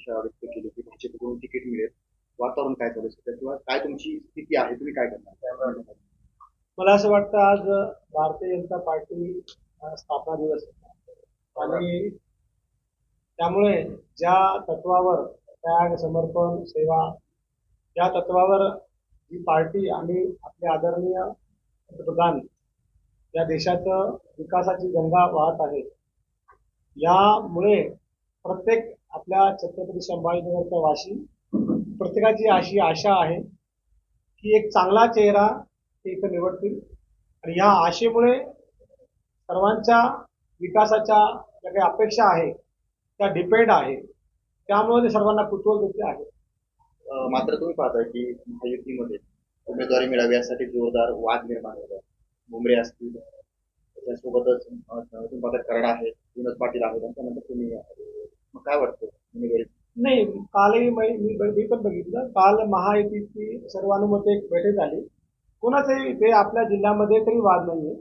अपेक्षा व्यक्त केली की भाजपकडून तिकीट मिळेल, वातावरण काय चालू आहे किंवा काय तुमची स्थिती आहे, तुम्ही काय करणार? मला असं वाटतं आज भारतीय जनता पार्टी स्थापना दिवस आहे आणि त्यामुळे ज्या तत्वावर त्याग समर्पण सेवा या तत्वावर ही पार्टी आणि आपले आदरणीय पंतप्रधान या देशाचं विकासाची गंगा वाहत आहे. यामुळे प्रत्येक आपल्या छत्रपती संभाजीनगरच्या वाशी प्रत्येकाची अशी आशा आहे की एक चांगला चेहरा ते इथं निवडतील आणि या आशेमुळे सर्वांच्या विकासाच्या ज्या काही अपेक्षा आहे त्या डिपेंड आहे. त्यामुळे ते सर्वांना कुतूहल देखील आहे. मात्र तुम्ही पाहताय की महायुतीमध्ये उमेदवारी मिळावी यासाठी जोरदार वाद निर्माण होत आहे. भुमरे असतील, त्याच्यासोबतच तुम्ही पाहता करडा आहेत, विनोद पाटील आहेत, त्यानंतर तुम्ही मग काय वाटतं उमेदवारी? नाही, कालही मी पण बघितलं. काल महायुतीची सर्वानुमते एक बैठक झाली. कोणाचंही इथे आपल्या जिल्ह्यामध्ये तरी वाद नाहीये.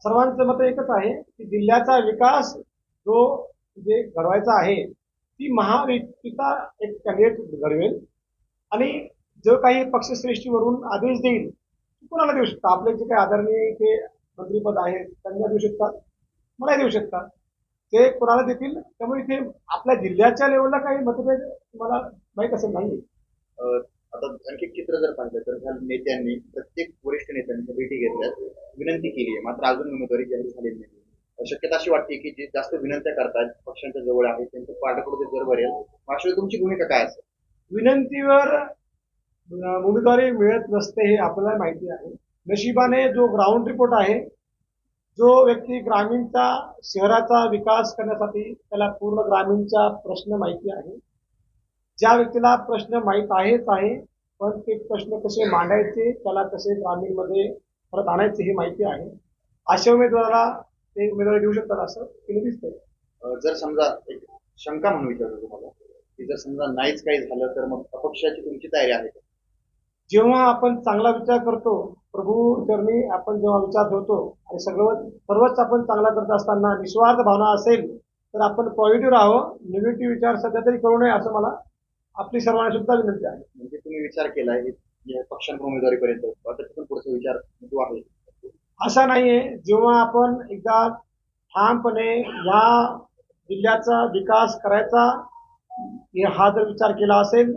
सर्वांचं मत एकच आहे की जिल्ह्याचा विकास जो जे घडवायचा आहे ती महायुतीचा एक कॅन्डिडेट घडवेल आणि जो काही पक्षश्रेष्ठीवरून आदेश देईल कोणाला देऊ शकता. आपले जे काही आदरणीय ते मंत्रीपद आहे त्यांना देऊ शकतात, मला देऊ शकतात, ते कोणाला देतील. त्यामुळे इथे आपल्या जिल्ह्याच्या लेवलला काही मतभेद मला माहीत असेल नाही. आता आणखी चित्र जर पाहिलं तर ह्या नेत्यांनी प्रत्येक वरिष्ठ नेत्यांनी भेटी घेतल्यात, विनंती केली आहे, मात्र अजून उमेदवारी जाहीर झालेली नाही. शक्यता अशी वाटते की जे जास्त विनंत्या करतात पक्षांच्या जवळ आहे त्यांचं पाठकडे जर भरेल. अशा तुमची भूमिका काय असेल? विनंतीवर उमेदवारी मिळत नसते हे आपल्याला माहिती आहे. नशिबाने जो ग्राउंड रिपोर्ट आहे, जो व्यक्ती ग्रामीणचा शहराचा विकास करण्यासाठी त्याला पूर्ण ग्रामीणचा प्रश्न माहिती आहे, ज्या व्यक्तीला प्रश्न माहीत आहेच आहे पण ते प्रश्न कसे मांडायचे, त्याला कसे ग्रामीणमध्ये परत आणायचे हे माहिती आहे, अशा उमेदवाराला ते उमेदवारी देऊ शकतात असं तिने दिसतंय. जर समजा एक शंका म्हणून विचारतो तुम्हाला की जर समजा नाहीच काही झालं तर मग अपक्षाची तुमची तयारी आहे का? जेव्हा आपण चांगला विचार करतो, प्रभू चरणी आपण जेव्हा विचार ठेवतो आणि सर्वच आपण चांगला करत असताना निस्वार्थ भावना असेल तर आपण पॉझिटिव्ह राहावं. निगेटिव्ह विचार सध्या तरी करू नये असं मला आपली सर्वांना सुद्धा विनंती आहे. म्हणजे तुम्ही विचार केलाय या पक्षांच्या उमेदवारीपर्यंत, आता तिथून पुढचा विचार जो आहे असा नाहीये. जेव्हा आपण एकदा ठामपणे या जिल्ह्याचा विकास करायचा हा जर विचार केला असेल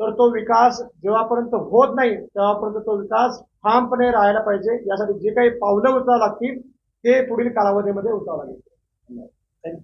तर तो विकास जेव्हापर्यंत होत नाही तेव्हापर्यंत तो विकास ठामपणे राहायला पाहिजे. यासाठी जे काही पावलं उचलावं लागतील ते पुढील कालावधीमध्ये उचलावं लागेल.